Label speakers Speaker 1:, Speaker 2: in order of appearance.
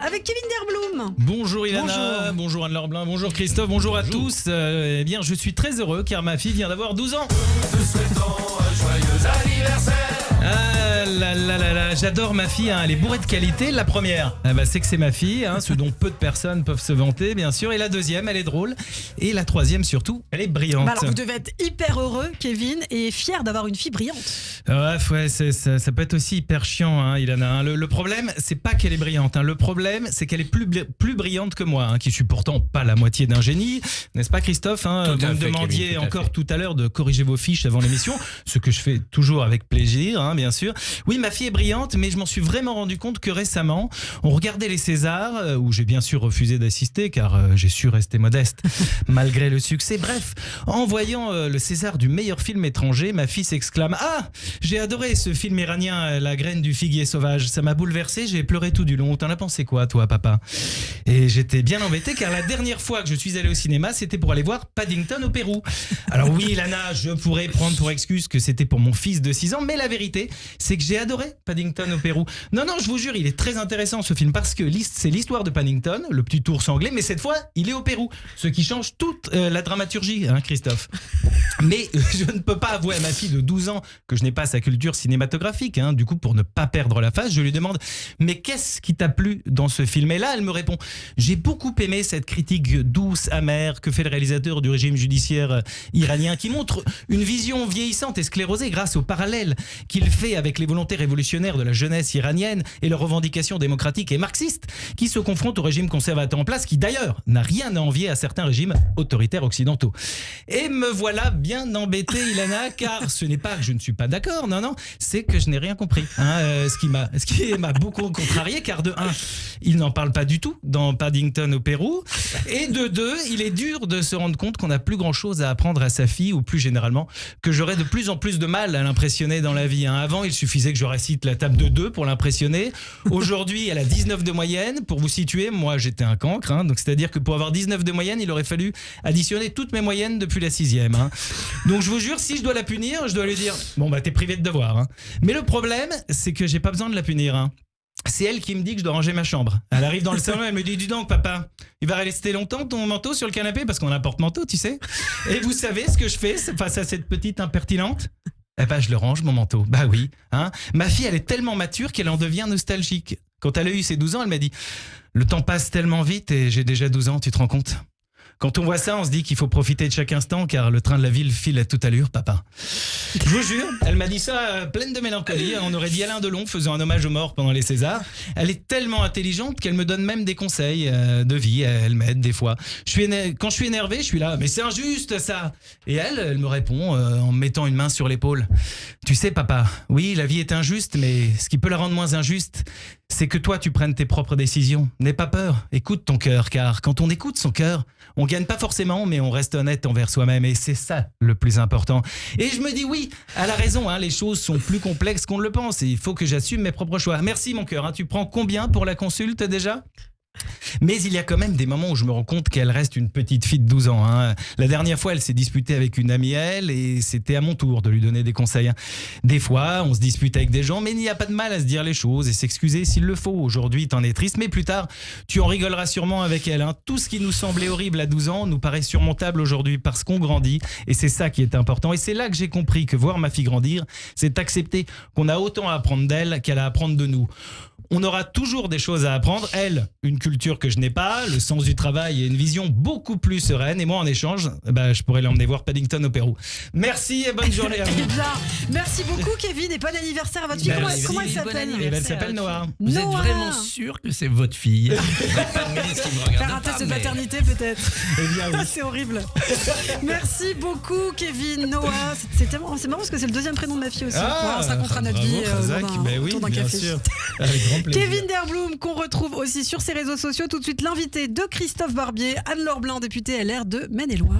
Speaker 1: avec Kevin Derblum.
Speaker 2: Bonjour Ilana, bonjour Anne-Laure Blin, bonjour Christophe, bonjour à tous. Eh bien, je suis très heureux car ma fille vient d'avoir 12 ans.
Speaker 3: Te souhaitons un joyeux anniversaire.
Speaker 2: Ah là là là là, j'adore ma fille, hein. Elle est bourrée de qualité. La première, c'est que c'est ma fille, hein, ce dont peu de personnes peuvent se vanter, bien sûr. Et la deuxième, elle est drôle. Et la troisième, surtout, elle est brillante.
Speaker 1: Alors vous devez être hyper heureux, Kevin, et fier d'avoir une fille brillante.
Speaker 2: Ouais, ça peut être aussi hyper chiant, hein, Ilana. Hein. Le problème, c'est pas qu'elle est brillante. Hein. Le problème, c'est qu'elle est plus brillante que moi, hein, qui suis pourtant pas la moitié d'un génie. N'est-ce pas, Christophe, hein? Vous me demandiez
Speaker 3: Kevin,
Speaker 2: encore tout à l'heure de corriger vos fiches avant l'émission, ce que je fais toujours avec plaisir, hein, bien sûr. Oui, ma fille est brillante, mais je m'en suis vraiment rendu compte que récemment, on regardait les Césars, où j'ai bien sûr refusé d'assister, car j'ai su rester modeste, malgré le succès. Bref, en voyant le César du meilleur film étranger, ma fille s'exclame « Ah, j'ai adoré ce film iranien, La graine du figuier sauvage. Ça m'a bouleversé, j'ai pleuré tout du long. T'en as pensé quoi, toi, papa ?» Et j'étais bien embêté, car la dernière fois que je suis allé au cinéma, c'était pour aller voir Paddington au Pérou. Alors oui, Lana, je pourrais prendre pour excuse que c'était pour mon fils de 6 ans, mais la vérité, c'est que j'ai adoré Paddington au Pérou. Non, je vous jure, il est très intéressant ce film, parce que c'est l'histoire de Paddington, le petit ours anglais, mais cette fois, il est au Pérou. Ce qui change toute la dramaturgie, hein, Christophe. Mais je ne peux pas avouer à ma fille de 12 ans que je n'ai pas sa culture cinématographique. Hein. Du coup, pour ne pas perdre la face, je lui demande « Mais qu'est-ce qui t'a plu dans ce film ?» Et là, elle me répond « J'ai beaucoup aimé cette critique douce, amère que fait le réalisateur du régime judiciaire iranien qui montre une vision vieillissante et sclérosée grâce au parallèle qu'il fait avec les volontés révolutionnaires de la jeunesse iranienne et leurs revendications démocratiques et marxistes qui se confrontent au régime conservateur en place qui d'ailleurs n'a rien à envier à certains régimes autoritaires occidentaux. » Et me voilà bien embêté, Ilana, car ce n'est pas que je ne suis pas d'accord, non, c'est que je n'ai rien compris. Hein, ce qui m'a beaucoup contrarié, car de 1, il n'en parle pas du tout dans Paddington au Pérou, et de 2, il est dur de se rendre compte qu'on n'a plus grand-chose à apprendre à sa fille, ou plus généralement, que j'aurais de plus en plus de mal à l'impressionner dans la vie. Hein. Avant, il suffisait que je récite la table de 2 pour l'impressionner. Aujourd'hui, elle a 19 de moyenne. Pour vous situer, moi, j'étais un cancre, hein, donc c'est-à-dire que pour avoir 19 de moyenne, il aurait fallu additionner toutes mes moyennes depuis la 6e. Hein. Donc je vous jure, si je dois la punir, je dois lui dire « Bon bah t'es privé de devoir. Hein. » Mais le problème, c'est que j'ai pas besoin de la punir. Hein. C'est elle qui me dit que je dois ranger ma chambre. Elle arrive dans le salon, elle me dit « Dis donc papa, il va rester longtemps ton manteau sur le canapé ?» Parce qu'on a un porte-manteau, tu sais. Et vous savez ce que je fais face à cette petite impertinente ? Eh ben je le range mon manteau. Bah oui. Hein. Ma fille, elle est tellement mature qu'elle en devient nostalgique. Quand elle a eu ses 12 ans, elle m'a dit « Le temps passe tellement vite et j'ai déjà 12 ans, tu te rends compte ?» Quand on voit ça, on se dit qu'il faut profiter de chaque instant car le train de la ville file à toute allure, papa. Je vous jure, elle m'a dit ça pleine de mélancolie. On aurait dit Alain Delon faisant un hommage aux morts pendant les Césars. Elle est tellement intelligente qu'elle me donne même des conseils de vie. Elle m'aide des fois. Quand je suis énervé, je suis là, mais c'est injuste ça. Et elle me répond en me mettant une main sur l'épaule. Tu sais, papa, oui, la vie est injuste, mais ce qui peut la rendre moins injuste, c'est que toi, tu prennes tes propres décisions. N'aie pas peur, écoute ton cœur, car quand on écoute son cœur, on gagne pas forcément, mais on reste honnête envers soi-même, et c'est ça le plus important. Et je me dis oui, elle a raison, hein, les choses sont plus complexes qu'on ne le pense, et il faut que j'assume mes propres choix. Merci mon cœur, hein, tu prends combien pour la consulte déjà ? Mais il y a quand même des moments où je me rends compte qu'elle reste une petite fille de 12 ans. Hein. La dernière fois, elle s'est disputée avec une amie à elle et c'était à mon tour de lui donner des conseils. Hein. Des fois, on se dispute avec des gens, mais il n'y a pas de mal à se dire les choses et s'excuser s'il le faut. Aujourd'hui, t'en es triste, mais plus tard, tu en rigoleras sûrement avec elle. Hein. Tout ce qui nous semblait horrible à 12 ans nous paraît surmontable aujourd'hui parce qu'on grandit et c'est ça qui est important. Et c'est là que j'ai compris que voir ma fille grandir, c'est accepter qu'on a autant à apprendre d'elle qu'elle a à apprendre de nous. On aura toujours des choses à apprendre. Elle, une culture que je n'ai pas, le sens du travail et une vision beaucoup plus sereine. Et moi, en échange, je pourrais l'emmener voir Paddington au Pérou. Merci et bonne journée à vous.
Speaker 1: Eh bien, merci beaucoup, Kevin, et bon anniversaire à votre fille. Comment elle s'appelle ?
Speaker 2: Elle s'appelle Noah.
Speaker 4: Vous êtes vraiment sûr que c'est votre fille?
Speaker 1: Faire un test de paternité, peut-être.
Speaker 2: Eh bien, oui.
Speaker 1: C'est horrible. Merci beaucoup, Kevin. Noah, c'est marrant parce que c'est le deuxième prénom de ma fille aussi. On se racontera notre vie autour d'un café.
Speaker 2: Sûr. Avec grand plaisir.
Speaker 1: Kevin Derblum, qu'on retrouve aussi sur ses réseaux sociaux. Tout de suite, l'invité de Christophe Barbier, Anne-Laure Blin, députée LR de Maine-et-Loire.